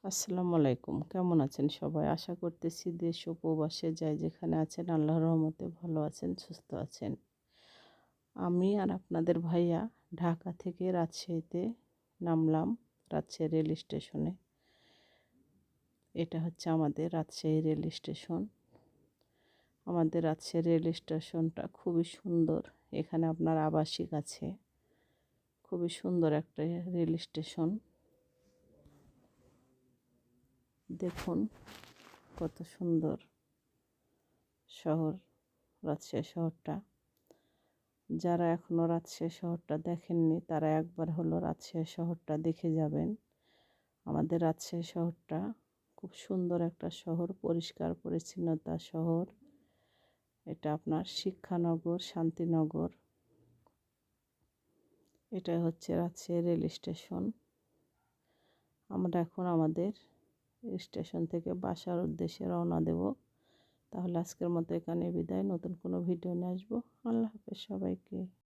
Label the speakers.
Speaker 1: আসসালামু আলাইকুম। কেমন আছেন সবাই? আশা করতেছি দেশ ও প্রবাসে যাই যেখানে আছেন আল্লাহর রহমতে ভালো আছেন, সুস্থ আছেন। আমি আর আপনাদের ভাইয়া ঢাকা থেকে রাজশাহীতে নামলাম, রাজশাহী রেল স্টেশনে। এটা হচ্ছে আমাদের রাজশাহী রেল স্টেশন। আমাদের রাজশাহী রেল স্টেশনটা খুবই সুন্দর। এখানে আপনার আবাসিক আছে। খুবই সুন্দর একটা রেল স্টেশন। দেখুন কত সুন্দর শহর, রাজশাহী শহরটা। যারা এখনও রাজশাহী শহরটা দেখেননি তারা একবার হলো রাজশাহী শহরটা দেখে যাবেন। আমাদের রাজশাহী শহরটা খুব সুন্দর একটা শহর, পরিষ্কার পরিচ্ছন্নতা শহর। এটা আপনার শিক্ষানগর, শান্তিনগর। এটা হচ্ছে রাজশাহী রেল স্টেশন। আমরা এখন আমাদের স্টেশন থেকে বাসার উদ্দেশ্যে রওনা দেব। তাহলে আজকের মতো এখানে বিদায়। নতুন কোনো ভিডিও নিয়ে আসবো। আল্লাহ হাফেজ সবাইকে।